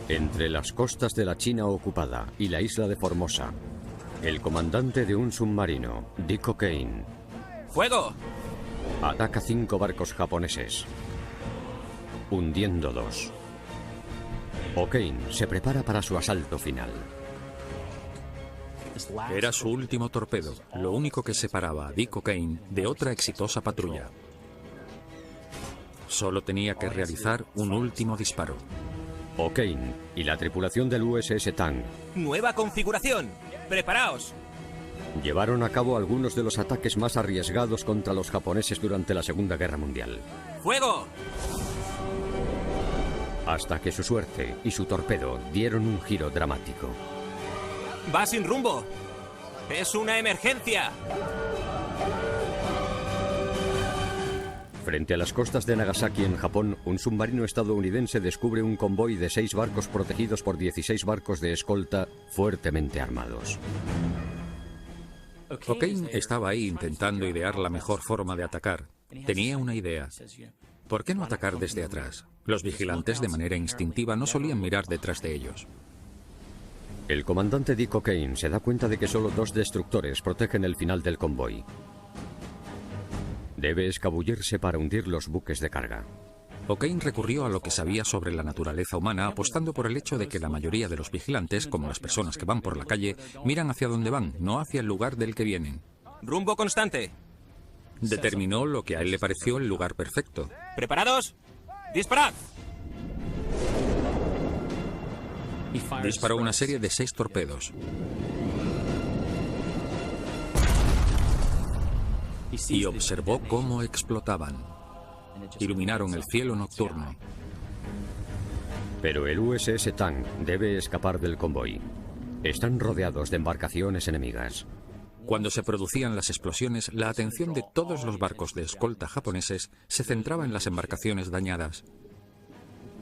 Entre las costas de la China ocupada y la isla de Formosa, el comandante de un submarino, Dick O'Kane, ¡fuego! Ataca 5 barcos japoneses, hundiendo 2. O'Kane se prepara para su asalto final. Era su último torpedo, lo único que separaba a Dick O'Kane de otra exitosa patrulla. Solo tenía que realizar un último disparo. O'Kane y la tripulación del USS Tang ¡Nueva configuración! ¡Preparaos! llevaron a cabo algunos de los ataques más arriesgados contra los japoneses durante la Segunda Guerra Mundial. ¡Fuego! Hasta que su suerte y su torpedo dieron un giro dramático. ¡Va sin rumbo! ¡Es una emergencia! Frente a las costas de Nagasaki, en Japón, un submarino estadounidense descubre un convoy de 6 barcos protegidos por 16 barcos de escolta fuertemente armados. O'Kane estaba ahí intentando idear la mejor forma de atacar. Tenía una idea. ¿Por qué no atacar desde atrás? Los vigilantes, de manera instintiva, no solían mirar detrás de ellos. El comandante Dick O'Kane se da cuenta de que solo 2 destructores protegen el final del convoy. Debe escabullirse para hundir los buques de carga. O'Kane recurrió a lo que sabía sobre la naturaleza humana, apostando por el hecho de que la mayoría de los vigilantes, como las personas que van por la calle, miran hacia donde van, no hacia el lugar del que vienen. ¡Rumbo constante! Determinó lo que a él le pareció el lugar perfecto. ¿Preparados? ¡Disparad! Disparó una serie de 6 torpedos. Y observó cómo explotaban. Iluminaron el cielo nocturno. Pero el USS Tang debe escapar del convoy. Están rodeados de embarcaciones enemigas. Cuando se producían las explosiones, la atención de todos los barcos de escolta japoneses se centraba en las embarcaciones dañadas.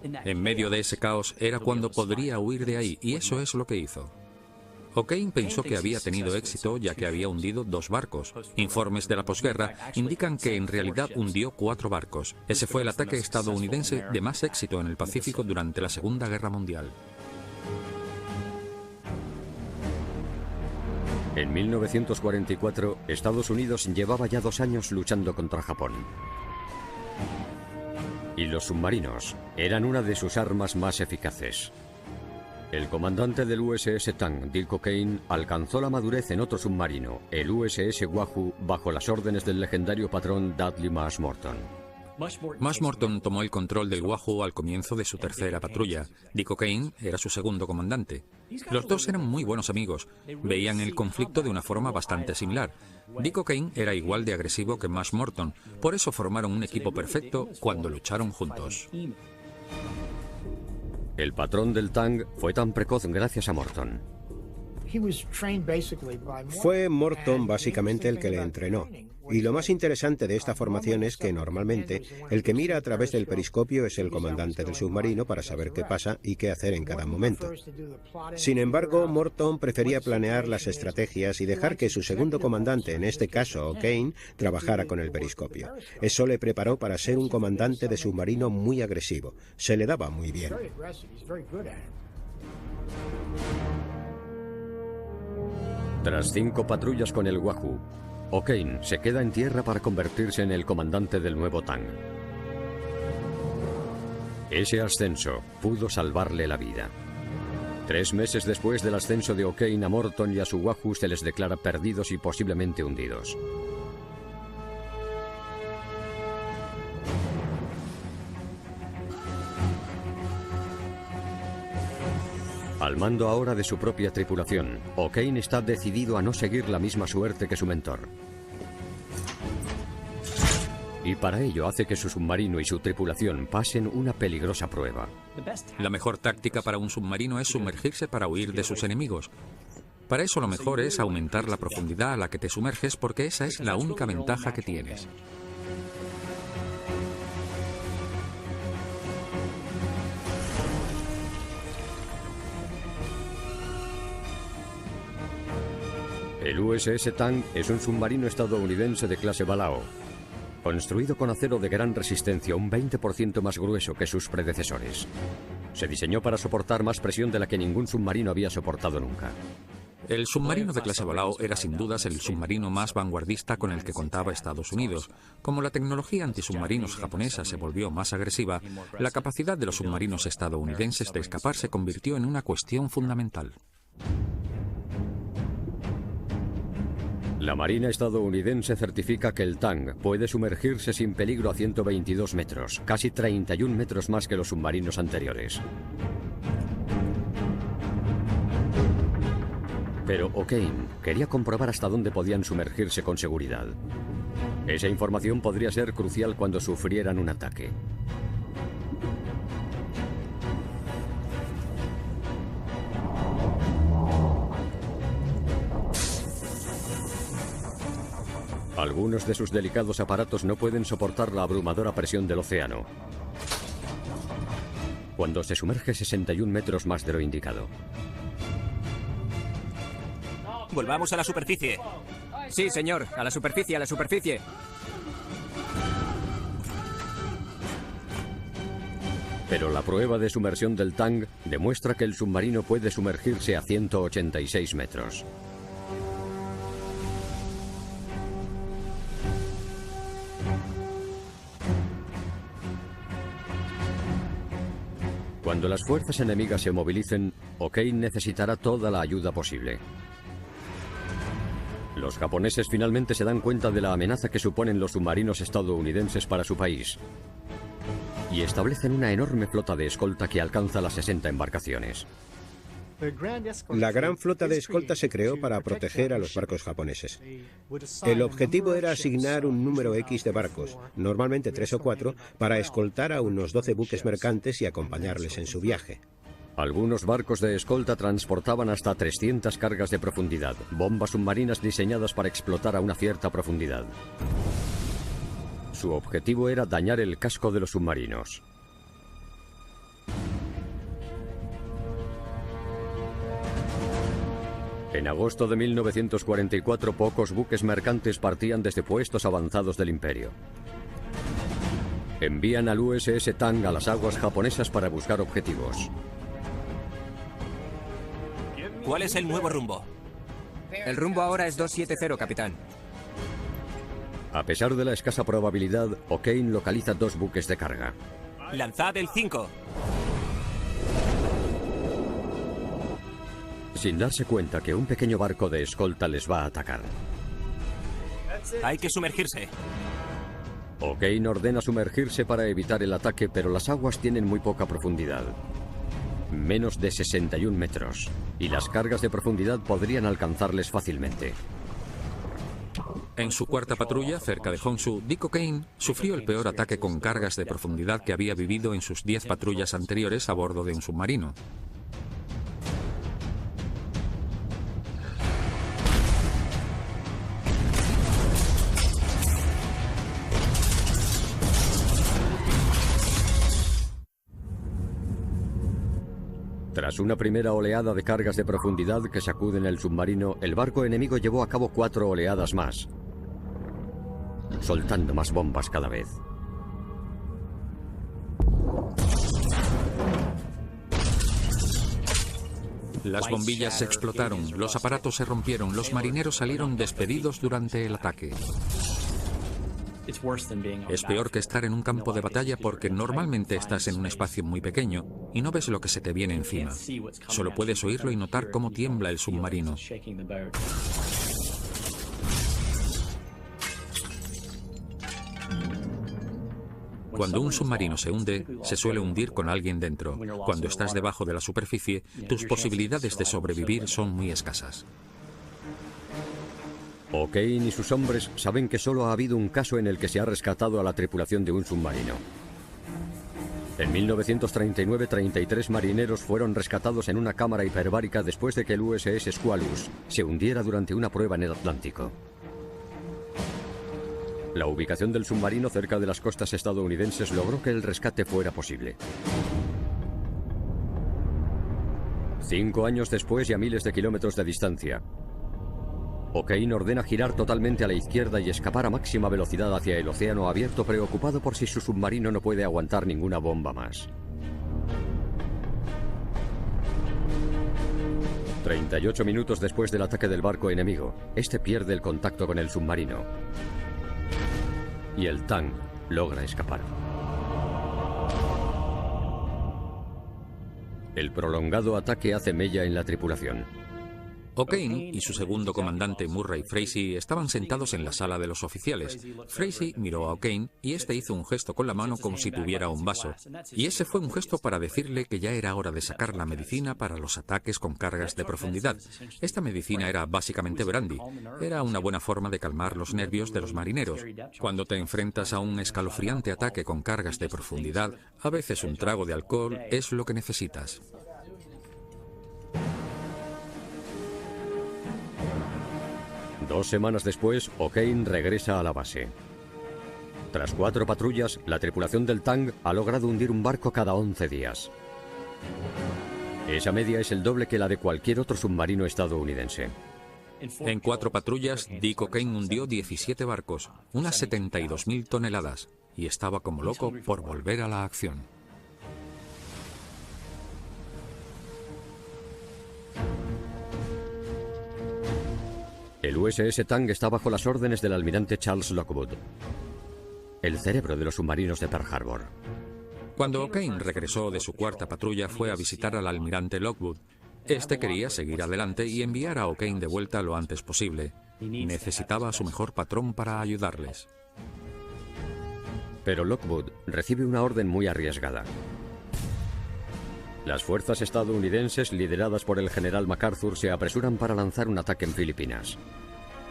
En medio de ese caos era cuando podría huir de ahí, y eso es lo que hizo. O'Kane pensó que había tenido éxito ya que había hundido 2 barcos. Informes de la posguerra indican que en realidad hundió 4 barcos. Ese fue el ataque estadounidense de más éxito en el Pacífico durante la Segunda Guerra Mundial. En 1944, Estados Unidos llevaba ya 2 años luchando contra Japón. Y los submarinos eran una de sus armas más eficaces. El comandante del USS Tang, Dick O'Kane, alcanzó la madurez en otro submarino, el USS Wahoo, bajo las órdenes del legendario patrón Dudley Marsh Morton. Marsh Morton tomó el control del Wahoo al comienzo de su tercera patrulla. Dick O'Kane era su segundo comandante. Los dos eran muy buenos amigos. Veían el conflicto de una forma bastante similar. Dick O'Kane era igual de agresivo que Marsh Morton. Por eso formaron un equipo perfecto cuando lucharon juntos. El patrón del Tang fue tan precoz gracias a Morton. Fue Morton básicamente el que le entrenó. Y lo más interesante de esta formación es que normalmente el que mira a través del periscopio es el comandante del submarino para saber qué pasa y qué hacer en cada momento. Sin embargo, Morton prefería planear las estrategias y dejar que su segundo comandante, en este caso O'Kane, trabajara con el periscopio. Eso le preparó para ser un comandante de submarino muy agresivo. Se le daba muy bien. Tras 5 patrullas con el Wahoo, O'Kane se queda en tierra para convertirse en el comandante del nuevo Tang. Ese ascenso pudo salvarle la vida. 3 meses después del ascenso de O'Kane, a Morton y a su Wahoo se les declara perdidos y posiblemente hundidos. Al mando ahora de su propia tripulación, O'Kane está decidido a no seguir la misma suerte que su mentor. Y para ello hace que su submarino y su tripulación pasen una peligrosa prueba. La mejor táctica para un submarino es sumergirse para huir de sus enemigos. Para eso lo mejor es aumentar la profundidad a la que te sumerges porque esa es la única ventaja que tienes. El USS Tang es un submarino estadounidense de clase Balao, construido con acero de gran resistencia, un 20% más grueso que sus predecesores. Se diseñó para soportar más presión de la que ningún submarino había soportado nunca. El submarino de clase Volao era sin dudas el submarino más vanguardista con el que contaba Estados Unidos. Como la tecnología antisubmarinos japonesa se volvió más agresiva, la capacidad de los submarinos estadounidenses de escapar se convirtió en una cuestión fundamental. La Marina estadounidense certifica que el Tang puede sumergirse sin peligro a 122 metros, casi 31 metros más que los submarinos anteriores. Pero O'Kane quería comprobar hasta dónde podían sumergirse con seguridad. Esa información podría ser crucial cuando sufrieran un ataque. Algunos de sus delicados aparatos no pueden soportar la abrumadora presión del océano, cuando se sumerge 61 metros más de lo indicado. Volvamos a la superficie. Sí, señor. A la superficie, a la superficie. Pero la prueba de sumersión del Tang demuestra que el submarino puede sumergirse a 186 metros. Cuando las fuerzas enemigas se movilicen, O'Kane necesitará toda la ayuda posible. Los japoneses finalmente se dan cuenta de la amenaza que suponen los submarinos estadounidenses para su país y establecen una enorme flota de escolta que alcanza las 60 embarcaciones. La gran flota de escolta se creó para proteger a los barcos japoneses. El objetivo era asignar un número X de barcos, normalmente 3 o 4, para escoltar a unos 12 buques mercantes y acompañarles en su viaje. Algunos barcos de escolta transportaban hasta 300 cargas de profundidad, bombas submarinas diseñadas para explotar a una cierta profundidad. Su objetivo era dañar el casco de los submarinos. En agosto de 1944, pocos buques mercantes partían desde puestos avanzados del imperio. Envían al USS Tang a las aguas japonesas para buscar objetivos. ¿Cuál es el nuevo rumbo? El rumbo ahora es 270, capitán. A pesar de la escasa probabilidad, O'Kane localiza 2 buques de carga. Lanzad el 5. Sin darse cuenta que un pequeño barco de escolta les va a atacar. Hay que sumergirse. O'Kane ordena sumergirse para evitar el ataque, pero las aguas tienen muy poca profundidad. Menos de 61 metros, y las cargas de profundidad podrían alcanzarles fácilmente. En su cuarta patrulla, cerca de Honshu, Dick O'Kane sufrió el peor ataque con cargas de profundidad que había vivido en sus 10 patrullas anteriores a bordo de un submarino. Tras una primera oleada de cargas de profundidad que sacuden el submarino, el barco enemigo llevó a cabo 4 oleadas más, soltando más bombas cada vez. Las bombillas se explotaron, los aparatos se rompieron, los marineros salieron despedidos durante el ataque. Es peor que estar en un campo de batalla porque normalmente estás en un espacio muy pequeño y no ves lo que se te viene encima. Solo puedes oírlo y notar cómo tiembla el submarino. Cuando un submarino se hunde, se suele hundir con alguien dentro. Cuando estás debajo de la superficie, tus posibilidades de sobrevivir son muy escasas. O'Kane y sus hombres saben que solo ha habido un caso en el que se ha rescatado a la tripulación de un submarino. En 1939, 33 marineros fueron rescatados en una cámara hiperbárica después de que el USS Squalus se hundiera durante una prueba en el Atlántico. La ubicación del submarino cerca de las costas estadounidenses logró que el rescate fuera posible. 5 años después y a miles de kilómetros de distancia, O'Kane ordena girar totalmente a la izquierda y escapar a máxima velocidad hacia el océano abierto, preocupado por si su submarino no puede aguantar ninguna bomba más. 38 minutos después del ataque del barco enemigo, este pierde el contacto con el submarino. Y el Tang logra escapar. El prolongado ataque hace mella en la tripulación. O'Kane y su segundo comandante Murray Frazee estaban sentados en la sala de los oficiales. Frazee miró a O'Kane y este hizo un gesto con la mano como si tuviera un vaso. Y ese fue un gesto para decirle que ya era hora de sacar la medicina para los ataques con cargas de profundidad. Esta medicina era básicamente brandy. Era una buena forma de calmar los nervios de los marineros. Cuando te enfrentas a un escalofriante ataque con cargas de profundidad, a veces un trago de alcohol es lo que necesitas. Dos semanas después, O'Kane regresa a la base. Tras 4 patrullas, la tripulación del Tang ha logrado hundir un barco cada 11 días. Esa media es el doble que la de cualquier otro submarino estadounidense. En 4 patrullas, Dick O'Kane hundió 17 barcos, unas 72.000 toneladas, y estaba como loco por volver a la acción. El USS Tang está bajo las órdenes del almirante Charles Lockwood, el cerebro de los submarinos de Pearl Harbor. Cuando O'Kane regresó de su 4ª patrulla fue a visitar al almirante Lockwood. Este quería seguir adelante y enviar a O'Kane de vuelta lo antes posible. Necesitaba a su mejor patrón para ayudarles. Pero Lockwood recibe una orden muy arriesgada. Las fuerzas estadounidenses, lideradas por el general MacArthur, se apresuran para lanzar un ataque en Filipinas.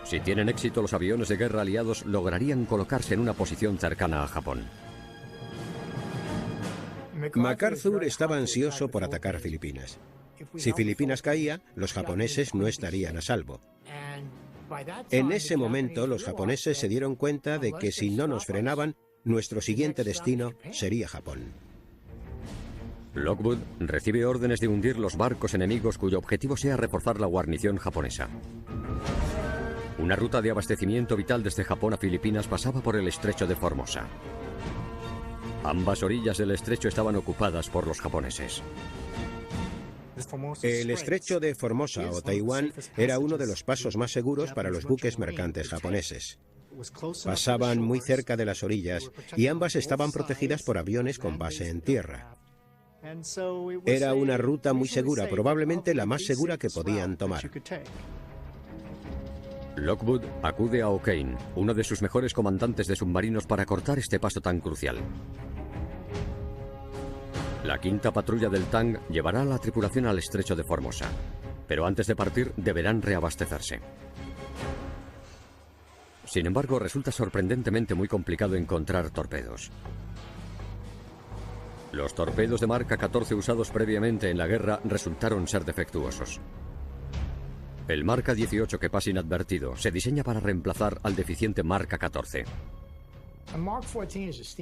Si tienen éxito, los aviones de guerra aliados lograrían colocarse en una posición cercana a Japón. MacArthur estaba ansioso por atacar Filipinas. Si Filipinas caía, los japoneses no estarían a salvo. En ese momento, los japoneses se dieron cuenta de que si no nos frenaban, nuestro siguiente destino sería Japón. Lockwood recibe órdenes de hundir los barcos enemigos cuyo objetivo sea reforzar la guarnición japonesa. Una ruta de abastecimiento vital desde Japón a Filipinas pasaba por el estrecho de Formosa. Ambas orillas del estrecho estaban ocupadas por los japoneses. El estrecho de Formosa o Taiwán era uno de los pasos más seguros para los buques mercantes japoneses. Pasaban muy cerca de las orillas y ambas estaban protegidas por aviones con base en tierra. Era una ruta muy segura, probablemente la más segura que podían tomar. Lockwood acude a O'Kane, uno de sus mejores comandantes de submarinos, para cortar este paso tan crucial. La 5ª patrulla del Tang llevará a la tripulación al estrecho de Formosa, pero antes de partir deberán reabastecerse. Sin embargo, resulta sorprendentemente muy complicado encontrar torpedos. Los torpedos de marca 14 usados previamente en la guerra resultaron ser defectuosos. El marca 18, que pasa inadvertido, se diseña para reemplazar al deficiente marca 14.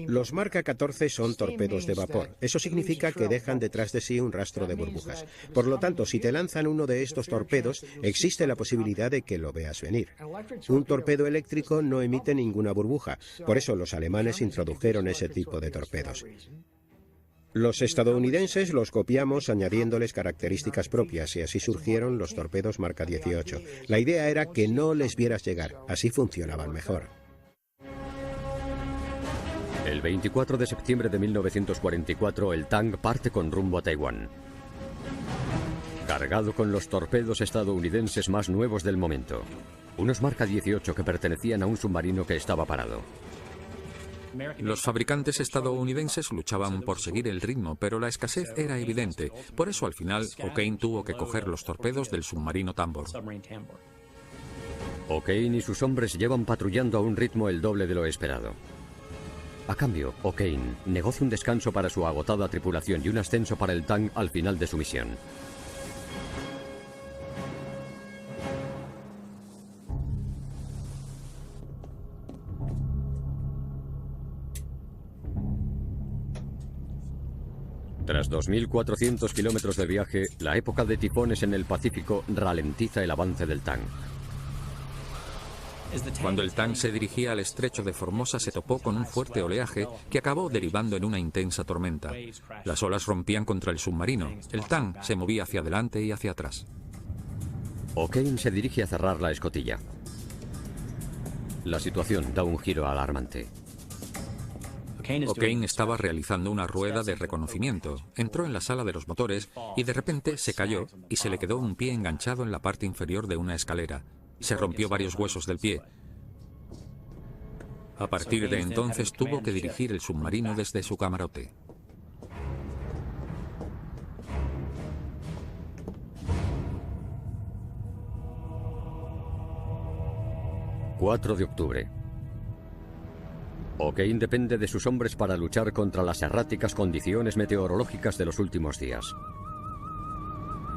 Los marca 14 son torpedos de vapor. Eso significa que dejan detrás de sí un rastro de burbujas. Por lo tanto, si te lanzan uno de estos torpedos, existe la posibilidad de que lo veas venir. Un torpedo eléctrico no emite ninguna burbuja. Por eso los alemanes introdujeron ese tipo de torpedos. Los estadounidenses los copiamos añadiéndoles características propias y así surgieron los torpedos marca 18. La idea era que no les vieras llegar, así funcionaban mejor. El 24 de septiembre de 1944, el Tang parte con rumbo a Taiwán, cargado con los torpedos estadounidenses más nuevos del momento, unos marca 18 que pertenecían a un submarino que estaba parado. Los fabricantes estadounidenses luchaban por seguir el ritmo, pero la escasez era evidente. Por eso, al final, O'Kane tuvo que coger los torpedos del submarino Tambor. O'Kane y sus hombres llevan patrullando a un ritmo el doble de lo esperado. A cambio, O'Kane negocia un descanso para su agotada tripulación y un ascenso para el Tang al final de su misión. Tras 2.400 kilómetros de viaje, la época de tifones en el Pacífico ralentiza el avance del Tang. Cuando el Tang se dirigía al estrecho de Formosa, se topó con un fuerte oleaje que acabó derivando en una intensa tormenta. Las olas rompían contra el submarino. El Tang se movía hacia adelante y hacia atrás. O'Kane se dirige a cerrar la escotilla. La situación da un giro alarmante. O'Kane estaba realizando una rueda de reconocimiento. Entró en la sala de los motores y de repente se cayó y se le quedó un pie enganchado en la parte inferior de una escalera. Se rompió varios huesos del pie. A partir de entonces tuvo que dirigir el submarino desde su camarote. 4 de octubre. O'Kane depende de sus hombres para luchar contra las erráticas condiciones meteorológicas de los últimos días.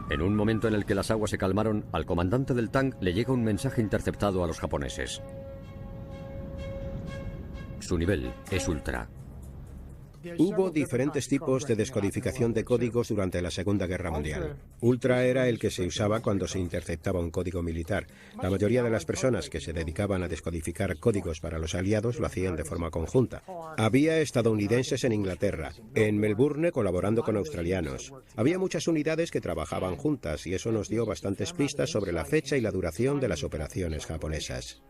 En un momento en el que las aguas se calmaron, al comandante del Tang le llega un mensaje interceptado a los japoneses. Su nivel es ultra. Hubo diferentes tipos de descodificación de códigos durante la Segunda Guerra Mundial. Ultra era el que se usaba cuando se interceptaba un código militar. La mayoría de las personas que se dedicaban a descodificar códigos para los aliados lo hacían de forma conjunta. Había estadounidenses en Inglaterra, en Melbourne colaborando con australianos. Había muchas unidades que trabajaban juntas y eso nos dio bastantes pistas sobre la fecha y la duración de las operaciones japonesas.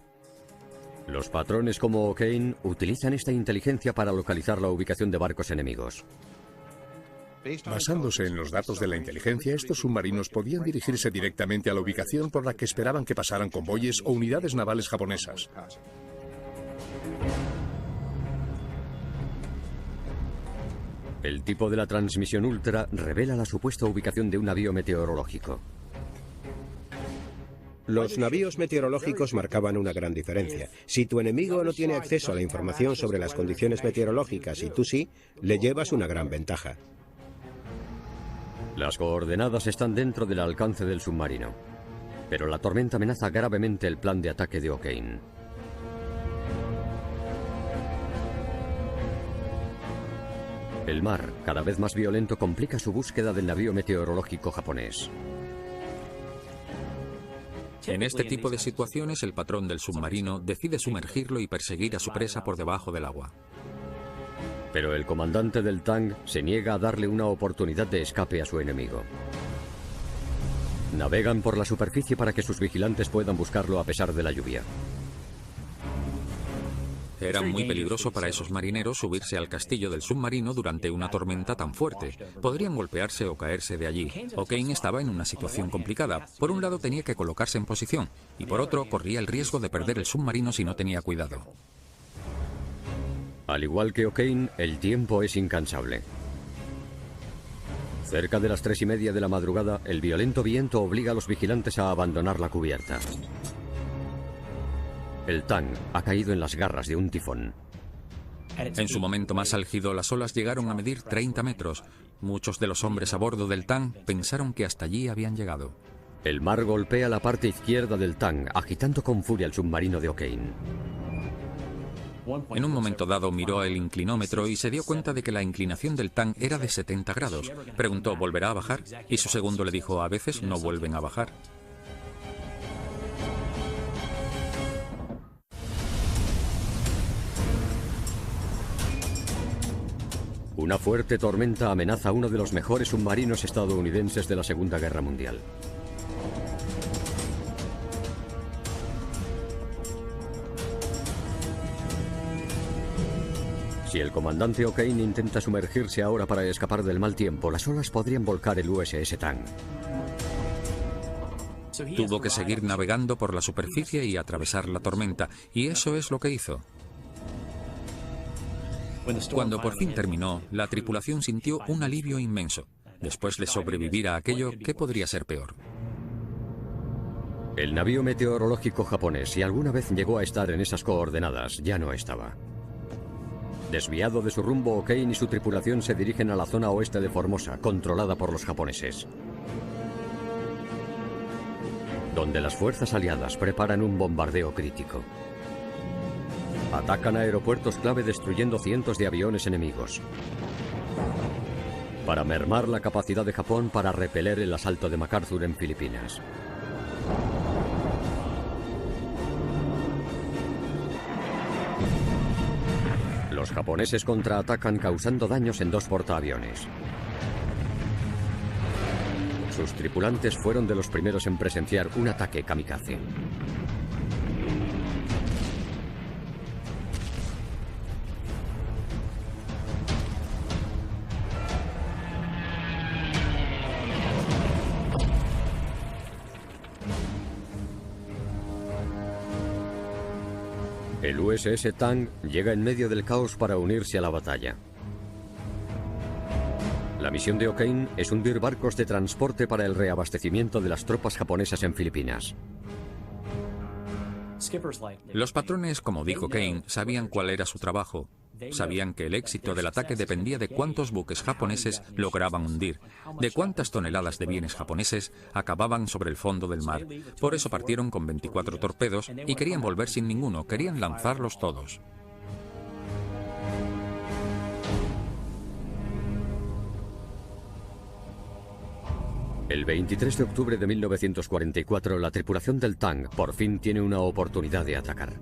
Los patrones como O'Kane utilizan esta inteligencia para localizar la ubicación de barcos enemigos. Basándose en los datos de la inteligencia, estos submarinos podían dirigirse directamente a la ubicación por la que esperaban que pasaran convoyes o unidades navales japonesas. El tipo de la transmisión ultra revela la supuesta ubicación de un navío meteorológico. Los navíos meteorológicos marcaban una gran diferencia. Si tu enemigo no tiene acceso a la información sobre las condiciones meteorológicas y tú sí, le llevas una gran ventaja. Las coordenadas están dentro del alcance del submarino, pero la tormenta amenaza gravemente el plan de ataque de O'Kane. El mar, cada vez más violento, complica su búsqueda del navío meteorológico japonés. En este tipo de situaciones, el patrón del submarino decide sumergirlo y perseguir a su presa por debajo del agua. Pero el comandante del Tang se niega a darle una oportunidad de escape a su enemigo. Navegan por la superficie para que sus vigilantes puedan buscarlo a pesar de la lluvia. Era muy peligroso para esos marineros subirse al castillo del submarino durante una tormenta tan fuerte. Podrían golpearse o caerse de allí. O'Kane estaba en una situación complicada. Por un lado tenía que colocarse en posición y por otro corría el riesgo de perder el submarino si no tenía cuidado. Al igual que O'Kane, el tiempo es incansable. Cerca de las 3:30 de la madrugada, el violento viento obliga a los vigilantes a abandonar la cubierta. El Tang ha caído en las garras de un tifón. En su momento más álgido, las olas llegaron a medir 30 metros. Muchos de los hombres a bordo del Tang pensaron que hasta allí habían llegado. El mar golpea la parte izquierda del Tang, agitando con furia el submarino de O'Kane. En un momento dado miró el inclinómetro y se dio cuenta de que la inclinación del Tang era de 70 grados. Preguntó, ¿volverá a bajar? Y su segundo le dijo, a veces no vuelven a bajar. Una fuerte tormenta amenaza a uno de los mejores submarinos estadounidenses de la Segunda Guerra Mundial. Si el comandante O'Kane intenta sumergirse ahora para escapar del mal tiempo, las olas podrían volcar el USS Tang. Tuvo que seguir navegando por la superficie y atravesar la tormenta, y eso es lo que hizo. Cuando por fin terminó, la tripulación sintió un alivio inmenso. Después de sobrevivir a aquello, ¿qué podría ser peor? El navío meteorológico japonés, si alguna vez llegó a estar en esas coordenadas, ya no estaba. Desviado de su rumbo, O'Kane y su tripulación se dirigen a la zona oeste de Formosa, controlada por los japoneses, donde las fuerzas aliadas preparan un bombardeo crítico. Atacan aeropuertos clave destruyendo cientos de aviones enemigos para mermar la capacidad de Japón para repeler el asalto de MacArthur en Filipinas. Los japoneses contraatacan causando daños en 2 portaaviones. Sus tripulantes fueron de los primeros en presenciar un ataque kamikaze. El USS Tang llega en medio del caos para unirse a la batalla. La misión de O'Kane es hundir barcos de transporte para el reabastecimiento de las tropas japonesas en Filipinas. Los patrones, como dijo Kane, sabían cuál era su trabajo. Sabían que el éxito del ataque dependía de cuántos buques japoneses lograban hundir, de cuántas toneladas de bienes japoneses acababan sobre el fondo del mar. Por eso partieron con 24 torpedos y querían volver sin ninguno, querían lanzarlos todos. El 23 de octubre de 1944, la tripulación del Tang por fin tiene una oportunidad de atacar.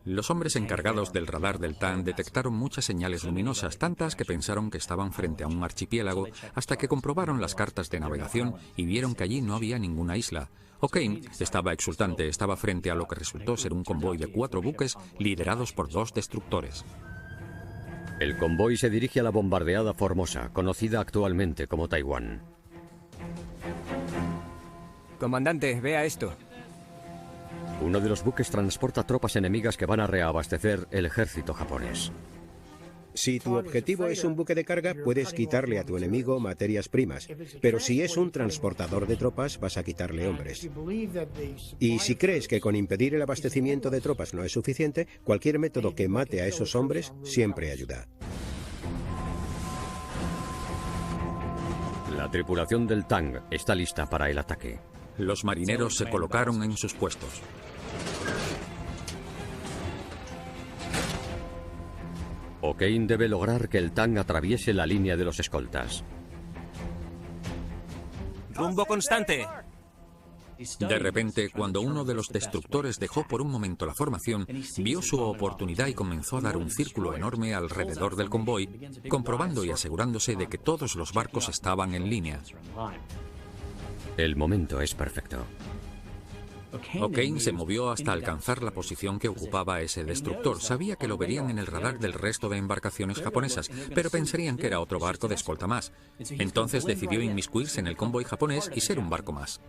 Los hombres encargados del radar del Tang detectaron muchas señales luminosas, tantas que pensaron que estaban frente a un archipiélago, hasta que comprobaron las cartas de navegación y vieron que allí no había ninguna isla. O'Kane estaba exultante, estaba frente a lo que resultó ser un convoy de 4 buques liderados por 2 destructores. El convoy se dirige a la bombardeada Formosa, conocida actualmente como Taiwán. Comandante, vea esto. Uno de los buques transporta tropas enemigas que van a reabastecer el ejército japonés. Si tu objetivo es un buque de carga, puedes quitarle a tu enemigo materias primas, pero si es un transportador de tropas, vas a quitarle hombres. Y si crees que con impedir el abastecimiento de tropas no es suficiente, cualquier método que mate a esos hombres siempre ayuda. La tripulación del Tang está lista para el ataque. Los marineros se colocaron en sus puestos. O'Kane debe lograr que el Tang atraviese la línea de los escoltas. ¡Rumbo constante! De repente, cuando uno de los destructores dejó por un momento la formación, vio su oportunidad y comenzó a dar un círculo enorme alrededor del convoy, comprobando y asegurándose de que todos los barcos estaban en línea. El momento es perfecto. O'Kane se movió hasta alcanzar la posición que ocupaba ese destructor. Sabía que lo verían en el radar del resto de embarcaciones japonesas, pero pensarían que era otro barco de escolta más. Entonces decidió inmiscuirse en el convoy japonés y ser un barco más.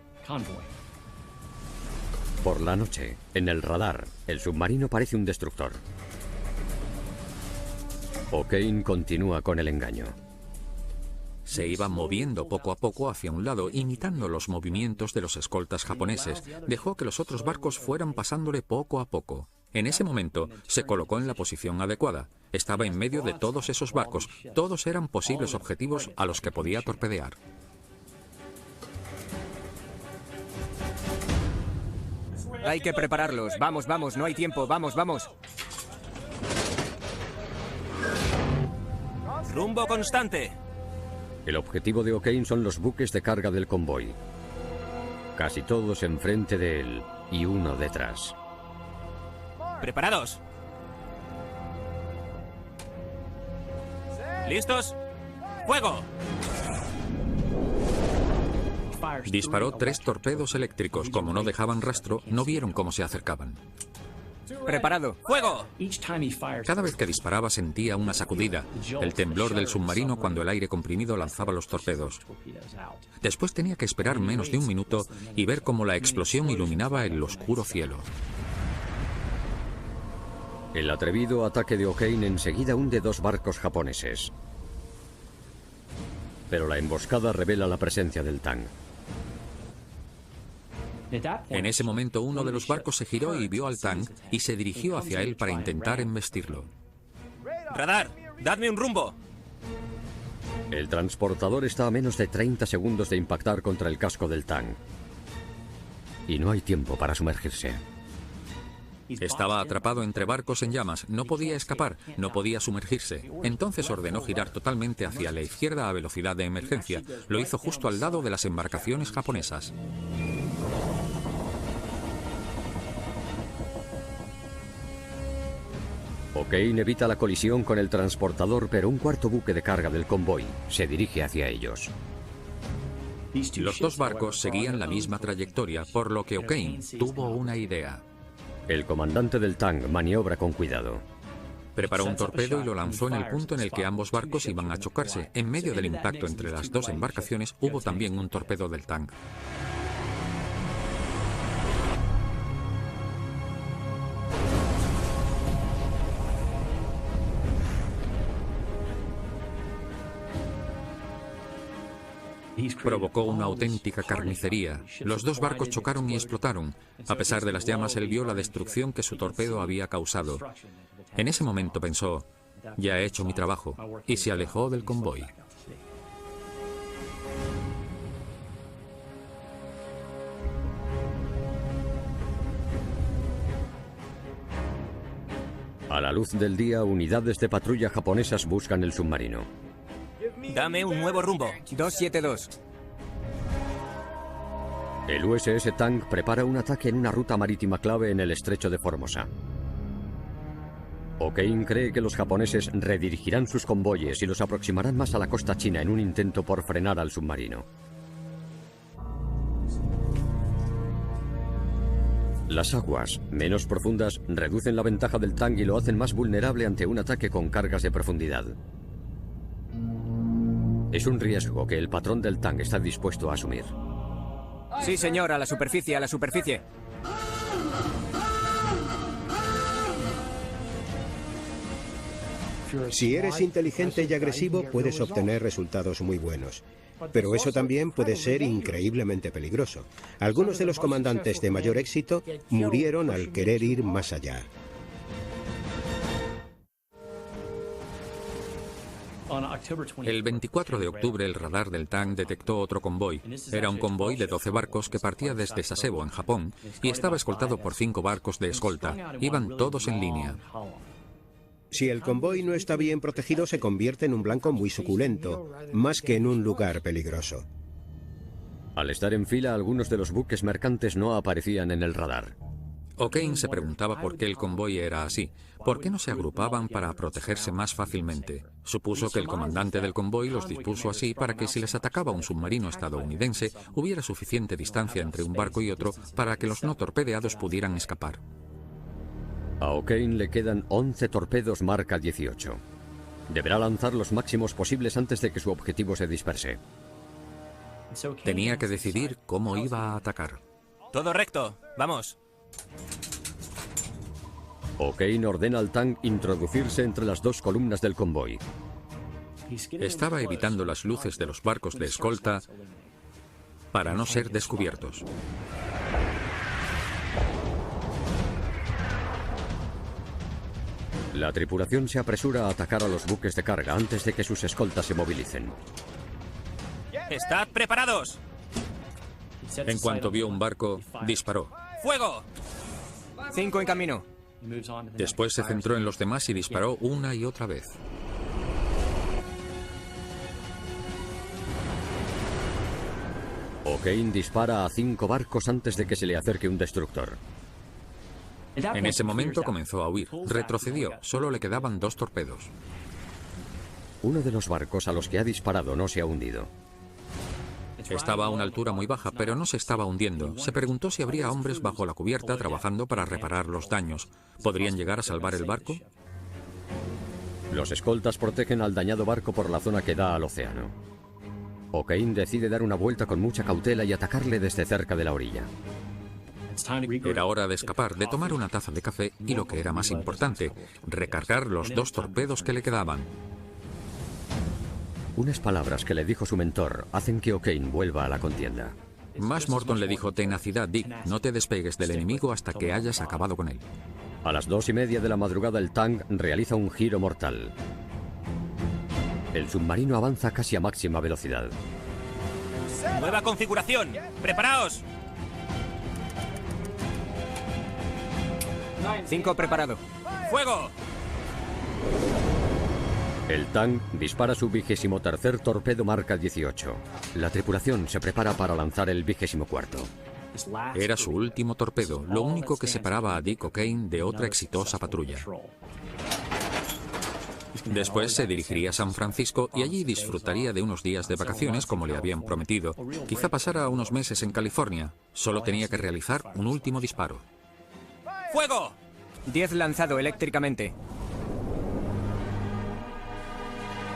Por la noche, en el radar, el submarino parece un destructor. O'Kane continúa con el engaño. Se iba moviendo poco a poco hacia un lado, imitando los movimientos de los escoltas japoneses. Dejó que los otros barcos fueran pasándole poco a poco. En ese momento, se colocó en la posición adecuada. Estaba en medio de todos esos barcos. Todos eran posibles objetivos a los que podía torpedear. Hay que prepararlos. Vamos, vamos, no hay tiempo. Vamos, vamos. ¡Rumbo constante! El objetivo de O'Kane son los buques de carga del convoy. Casi todos enfrente de él y uno detrás. ¡Preparados! ¿Listos? ¡Fuego! Disparó 3 torpedos eléctricos. Como no dejaban rastro, no vieron cómo se acercaban. Preparado. ¡Fuego! Cada vez que disparaba sentía una sacudida, el temblor del submarino cuando el aire comprimido lanzaba los torpedos. Después tenía que esperar menos de un minuto y ver cómo la explosión iluminaba el oscuro cielo. El atrevido ataque de O'Kane enseguida hunde 2 barcos japoneses. Pero la emboscada revela la presencia del Tang. En ese momento uno de los barcos se giró y vio al Tang y se dirigió hacia él para intentar embestirlo. ¡Radar! ¡Dadme un rumbo! El transportador está a menos de 30 segundos de impactar contra el casco del Tang. Y no hay tiempo para sumergirse. Estaba atrapado entre barcos en llamas, no podía escapar, no podía sumergirse. Entonces ordenó girar totalmente hacia la izquierda a velocidad de emergencia. Lo hizo justo al lado de las embarcaciones japonesas. O'Kane evita la colisión con el transportador, pero un cuarto buque de carga del convoy se dirige hacia ellos. Los dos barcos seguían la misma trayectoria, por lo que O'Kane tuvo una idea. El comandante del Tang maniobra con cuidado. Preparó un torpedo y lo lanzó en el punto en el que ambos barcos iban a chocarse. En medio del impacto entre las dos embarcaciones hubo también un torpedo del Tang. Provocó una auténtica carnicería. Los dos barcos chocaron y explotaron. A pesar de las llamas, él vio la destrucción que su torpedo había causado. En ese momento pensó, ya he hecho mi trabajo, y se alejó del convoy. A la luz del día, unidades de patrulla japonesas buscan el submarino. Dame un nuevo rumbo. 272. El USS Tang prepara un ataque en una ruta marítima clave en el estrecho de Formosa. O'Kane cree que los japoneses redirigirán sus convoyes y los aproximarán más a la costa china en un intento por frenar al submarino. Las aguas, menos profundas, reducen la ventaja del Tang y lo hacen más vulnerable ante un ataque con cargas de profundidad. Es un riesgo que el patrón del Tang está dispuesto a asumir. Sí, señor, a la superficie, a la superficie. Si eres inteligente y agresivo, puedes obtener resultados muy buenos. Pero eso también puede ser increíblemente peligroso. Algunos de los comandantes de mayor éxito murieron al querer ir más allá. El 24 de octubre el radar del Tang detectó otro convoy. Era un convoy de 12 barcos que partía desde Sasebo, en Japón, y estaba escoltado por 5 barcos de escolta. Iban todos en línea. Si el convoy no está bien protegido, se convierte en un blanco muy suculento, más que en un lugar peligroso. Al estar en fila, algunos de los buques mercantes no aparecían en el radar. O'Kane se preguntaba por qué el convoy era así. ¿Por qué no se agrupaban para protegerse más fácilmente? Supuso que el comandante del convoy los dispuso así para que si les atacaba un submarino estadounidense, hubiera suficiente distancia entre un barco y otro para que los no torpedeados pudieran escapar. A O'Kane le quedan 11 torpedos marca 18. Deberá lanzar los máximos posibles antes de que su objetivo se disperse. Tenía que decidir cómo iba a atacar. Todo recto. Vamos. O'Kane ordena al Tang introducirse entre las dos columnas del convoy. Estaba evitando las luces de los barcos de escolta para no ser descubiertos. La tripulación se apresura a atacar a los buques de carga antes de que sus escoltas se movilicen. ¡Estad preparados! En cuanto vio un barco, disparó. ¡Fuego! 5 en camino. Después se centró en los demás y disparó una y otra vez. O'Kane dispara a 5 barcos antes de que se le acerque un destructor. En ese momento comenzó a huir. Retrocedió. Solo le quedaban 2 torpedos. Uno de los barcos a los que ha disparado no se ha hundido. Estaba a una altura muy baja, pero no se estaba hundiendo. Se preguntó si habría hombres bajo la cubierta trabajando para reparar los daños. ¿Podrían llegar a salvar el barco? Los escoltas protegen al dañado barco por la zona que da al océano. O'Kane decide dar una vuelta con mucha cautela y atacarle desde cerca de la orilla. Era hora de escapar, de tomar una taza de café y, lo que era más importante, recargar los 2 torpedos que le quedaban. Unas palabras que le dijo su mentor hacen que O'Kane vuelva a la contienda. Mas Morton le dijo: tenacidad, Dick, no te despegues del enemigo hasta que hayas acabado con él. A las 2:30 de la madrugada el Tang realiza un giro mortal. El submarino avanza casi a máxima velocidad. ¡Nueva configuración! ¡Preparaos! 5 preparado. ¡Fuego! El Tang dispara su 23º torpedo marca 18. La tripulación se prepara para lanzar el 24º. Era su último torpedo, lo único que separaba a Dick O'Kane de otra exitosa patrulla. Después se dirigiría a San Francisco y allí disfrutaría de unos días de vacaciones como le habían prometido. Quizá pasara unos meses en California. Solo tenía que realizar un último disparo. ¡Fuego! 10 lanzado eléctricamente.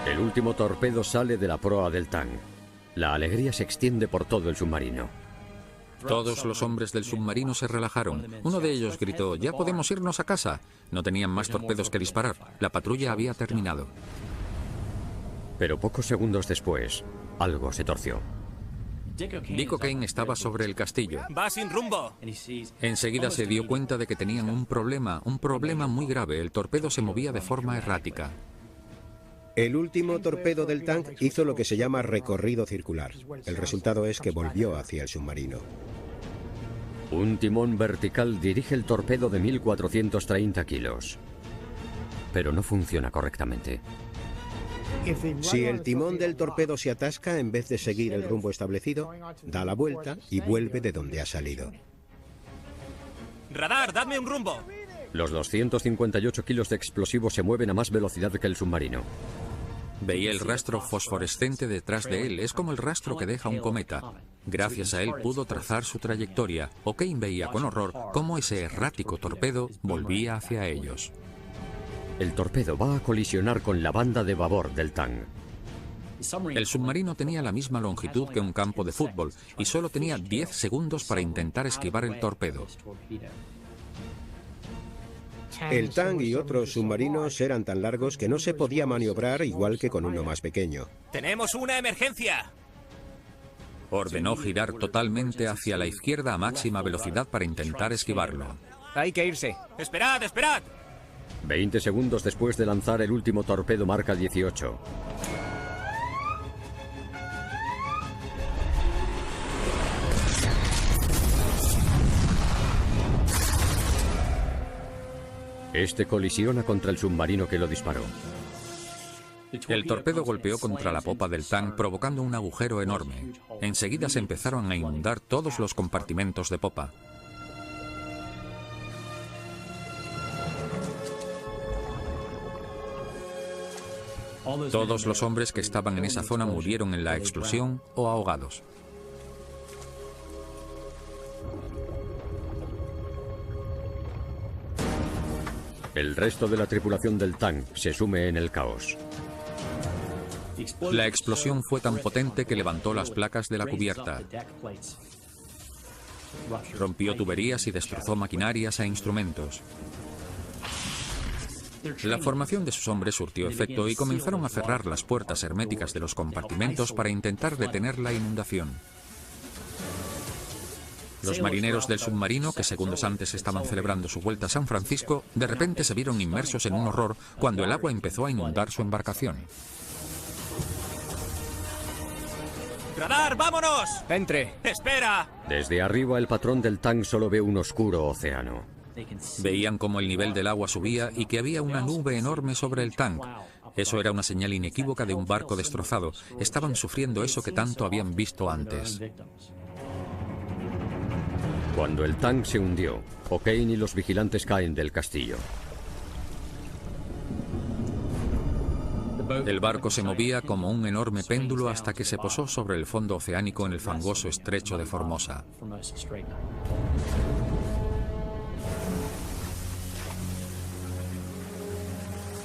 El último torpedo sale de la proa del Tang. La alegría se extiende por todo el submarino. Todos los hombres del submarino se relajaron. Uno de ellos gritó: «¡Ya podemos irnos a casa!». No tenían más torpedos que disparar. La patrulla había terminado. Pero pocos segundos después, algo se torció. Dick O'Kane estaba sobre el castillo. ¡Va sin rumbo! Enseguida se dio cuenta de que tenían un problema muy grave. El torpedo se movía de forma errática. El último torpedo del Tang hizo lo que se llama recorrido circular. El resultado es que volvió hacia el submarino. Un timón vertical dirige el torpedo de 1430 kilos. Pero no funciona correctamente. Si el timón del torpedo se atasca, en vez de seguir el rumbo establecido, da la vuelta y vuelve de donde ha salido. ¡Radar, dadme un rumbo! Los 258 kilos de explosivos se mueven a más velocidad que el submarino. Veía el rastro fosforescente detrás de él. Es como el rastro que deja un cometa. Gracias a él pudo trazar su trayectoria. O'Kane veía con horror cómo ese errático torpedo volvía hacia ellos. El torpedo va a colisionar con la banda de babor del Tang. El submarino tenía la misma longitud que un campo de fútbol y solo tenía 10 segundos para intentar esquivar el torpedo. El Tang y otros submarinos eran tan largos que no se podía maniobrar igual que con uno más pequeño. ¡Tenemos una emergencia! Ordenó girar totalmente hacia la izquierda a máxima velocidad para intentar esquivarlo. Hay que irse. ¡Esperad, esperad! 20 segundos después de lanzar el último torpedo marca 18. Este colisiona contra el submarino que lo disparó. El torpedo golpeó contra la popa del Tang, provocando un agujero enorme. Enseguida se empezaron a inundar todos los compartimentos de popa. Todos los hombres que estaban en esa zona murieron en la explosión o ahogados. El resto de la tripulación del Tang se sume en el caos. La explosión fue tan potente que levantó las placas de la cubierta. Rompió tuberías y destrozó maquinarias e instrumentos. La formación de sus hombres surtió efecto y comenzaron a cerrar las puertas herméticas de los compartimentos para intentar detener la inundación. Los marineros del submarino, que segundos antes estaban celebrando su vuelta a San Francisco, de repente se vieron inmersos en un horror cuando el agua empezó a inundar su embarcación. ¡Radar, vámonos! ¡Entre! ¡Espera! Desde arriba el patrón del Tang solo ve un oscuro océano. Veían cómo el nivel del agua subía y que había una nube enorme sobre el Tang. Eso era una señal inequívoca de un barco destrozado. Estaban sufriendo eso que tanto habían visto antes. Cuando el Tang se hundió, O'Kane y los vigilantes caen del castillo. El barco se movía como un enorme péndulo hasta que se posó sobre el fondo oceánico en el fangoso estrecho de Formosa.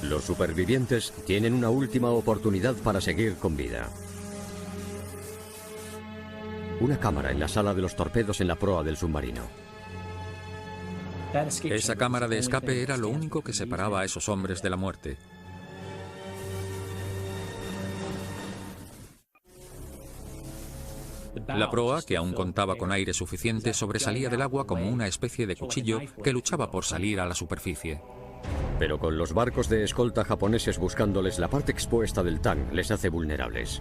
Los supervivientes tienen una última oportunidad para seguir con vida. Una cámara en la sala de los torpedos en la proa del submarino. Esa cámara de escape era lo único que separaba a esos hombres de la muerte. La proa, que aún contaba con aire suficiente, sobresalía del agua como una especie de cuchillo que luchaba por salir a la superficie. Pero con los barcos de escolta japoneses buscándoles, la parte expuesta del Tang les hace vulnerables.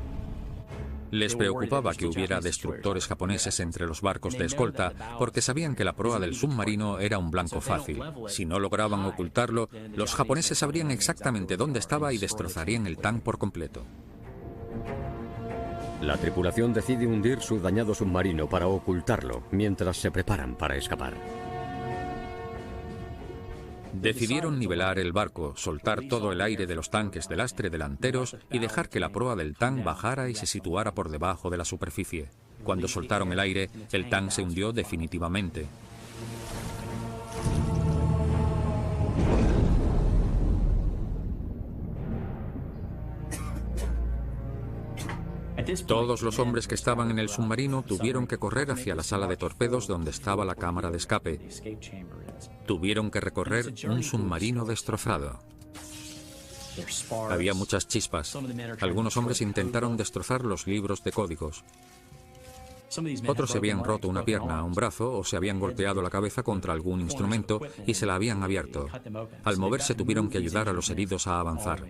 Les preocupaba que hubiera destructores japoneses entre los barcos de escolta porque sabían que la proa del submarino era un blanco fácil. Si no lograban ocultarlo, los japoneses sabrían exactamente dónde estaba y destrozarían el Tang por completo. La tripulación decide hundir su dañado submarino para ocultarlo mientras se preparan para escapar. Decidieron nivelar el barco, soltar todo el aire de los tanques de lastre delanteros y dejar que la proa del Tang bajara y se situara por debajo de la superficie. Cuando soltaron el aire, el Tang se hundió definitivamente. Todos los hombres que estaban en el submarino tuvieron que correr hacia la sala de torpedos donde estaba la cámara de escape. Tuvieron que recorrer un submarino destrozado. Había muchas chispas. Algunos hombres intentaron destrozar los libros de códigos. Otros se habían roto una pierna, un brazo o se habían golpeado la cabeza contra algún instrumento y se la habían abierto. Al moverse tuvieron que ayudar a los heridos a avanzar.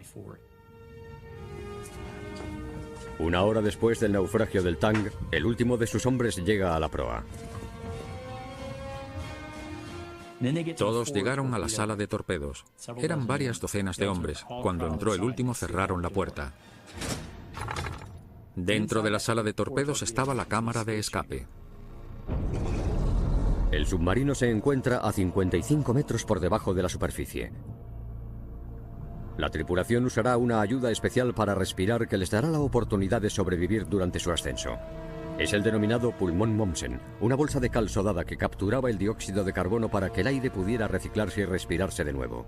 Una hora después del naufragio del Tang, el último de sus hombres llega a la proa. Todos llegaron a la sala de torpedos. Eran varias docenas de hombres. Cuando entró el último, cerraron la puerta. Dentro de la sala de torpedos estaba la cámara de escape. El submarino se encuentra a 55 metros por debajo de la superficie. La tripulación usará una ayuda especial para respirar que les dará la oportunidad de sobrevivir durante su ascenso. Es el denominado pulmón Mommsen, una bolsa de cal sodada que capturaba el dióxido de carbono para que el aire pudiera reciclarse y respirarse de nuevo.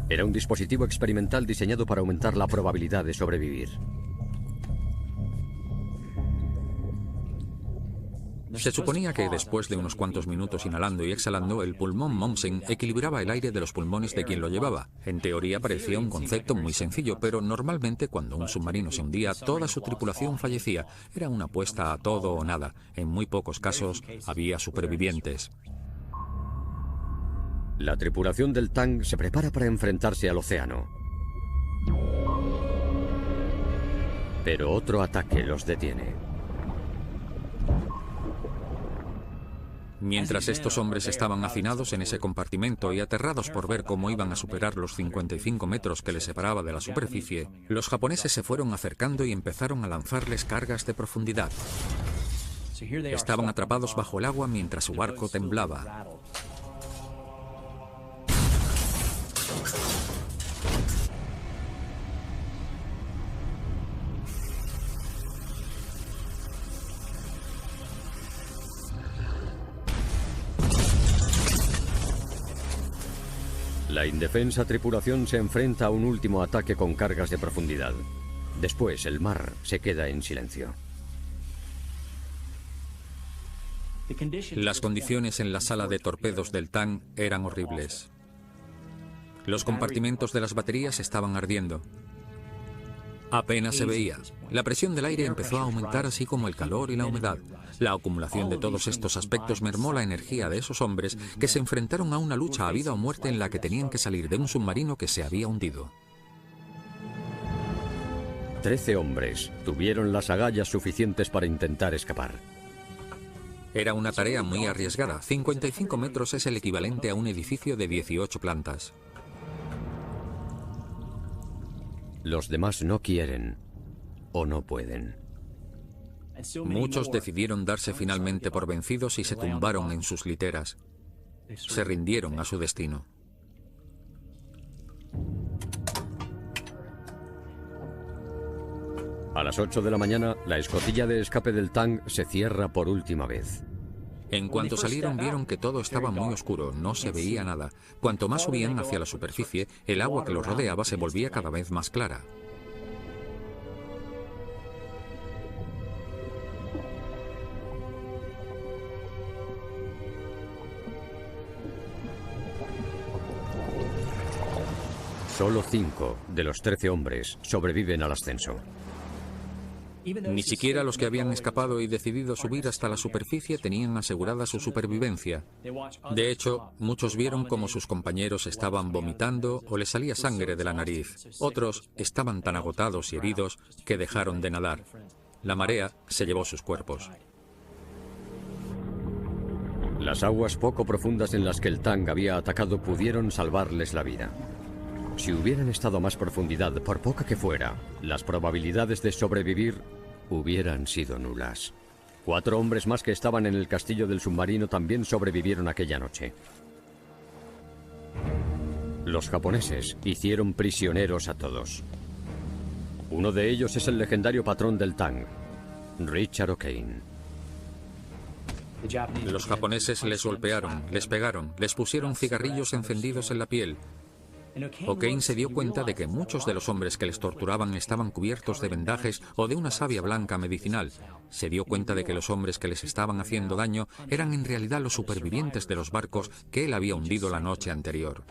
Era un dispositivo experimental diseñado para aumentar la probabilidad de sobrevivir. Se suponía que después de unos cuantos minutos inhalando y exhalando, el pulmón Mommsen equilibraba el aire de los pulmones de quien lo llevaba. En teoría parecía un concepto muy sencillo, pero normalmente cuando un submarino se hundía, toda su tripulación fallecía. Era una apuesta a todo o nada. En muy pocos casos había supervivientes. La tripulación del Tang se prepara para enfrentarse al océano. Pero otro ataque los detiene. Mientras estos hombres estaban hacinados en ese compartimento y aterrados por ver cómo iban a superar los 55 metros que les separaba de la superficie, los japoneses se fueron acercando y empezaron a lanzarles cargas de profundidad. Estaban atrapados bajo el agua mientras su barco temblaba. La indefensa tripulación se enfrenta a un último ataque con cargas de profundidad. Después, el mar se queda en silencio. Las condiciones en la sala de torpedos del Tang eran horribles. Los compartimentos de las baterías estaban ardiendo. Apenas se veía. La presión del aire empezó a aumentar, así como el calor y la humedad. La acumulación de todos estos aspectos mermó la energía de esos hombres que se enfrentaron a una lucha a vida o muerte en la que tenían que salir de un submarino que se había hundido. 13 hombres tuvieron las agallas suficientes para intentar escapar. Era una tarea muy arriesgada. 55 metros es el equivalente a un edificio de 18 plantas. Los demás no quieren o no pueden. Muchos decidieron darse finalmente por vencidos y se tumbaron en sus literas. Se rindieron a su destino. A las 8 de la mañana, la escotilla de escape del Tang se cierra por última vez. En cuanto salieron vieron que todo estaba muy oscuro, no se veía nada. Cuanto más subían hacia la superficie, el agua que los rodeaba se volvía cada vez más clara. Solo 5 de los 13 hombres sobreviven al ascenso. Ni siquiera los que habían escapado y decidido subir hasta la superficie tenían asegurada su supervivencia. De hecho, muchos vieron cómo sus compañeros estaban vomitando o les salía sangre de la nariz. Otros estaban tan agotados y heridos que dejaron de nadar. La marea se llevó sus cuerpos. Las aguas poco profundas en las que el Tang había atacado pudieron salvarles la vida. Si hubieran estado a más profundidad, por poca que fuera, las probabilidades de sobrevivir hubieran sido nulas. 4 hombres más que estaban en el castillo del submarino también sobrevivieron aquella noche. Los japoneses hicieron prisioneros a todos. Uno de ellos es el legendario patrón del Tang, Richard O'Kane. Los japoneses les golpearon, les pegaron, les pusieron cigarrillos encendidos en la piel. O'Kane se dio cuenta de que muchos de los hombres que les torturaban estaban cubiertos de vendajes o de una savia blanca medicinal. Se dio cuenta de que los hombres que les estaban haciendo daño eran en realidad los supervivientes de los barcos que él había hundido la noche anterior.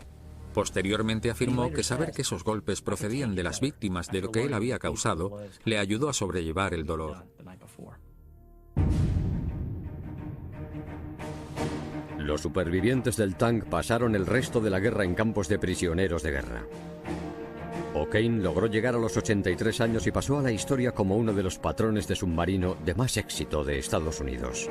Posteriormente afirmó que saber que esos golpes procedían de las víctimas de lo que él había causado le ayudó a sobrellevar el dolor. Los supervivientes del Tang pasaron el resto de la guerra en campos de prisioneros de guerra. O'Kane logró llegar a los 83 años y pasó a la historia como uno de los patrones de submarino de más éxito de Estados Unidos.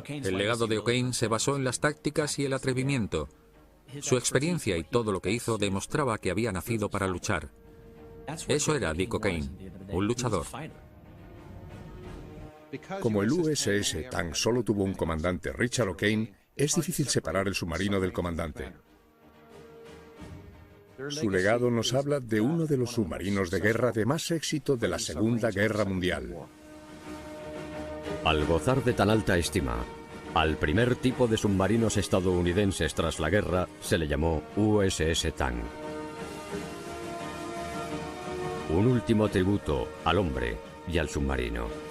El legado de O'Kane se basó en las tácticas y el atrevimiento. Su experiencia y todo lo que hizo demostraba que había nacido para luchar. Eso era Dick O'Kane, un luchador. Como el USS Tang solo tuvo un comandante, Richard O'Kane, es difícil separar el submarino del comandante. Su legado nos habla de uno de los submarinos de guerra de más éxito de la Segunda Guerra Mundial. Al gozar de tan alta estima, al primer tipo de submarinos estadounidenses tras la guerra se le llamó USS Tang. Un último tributo al hombre y al submarino.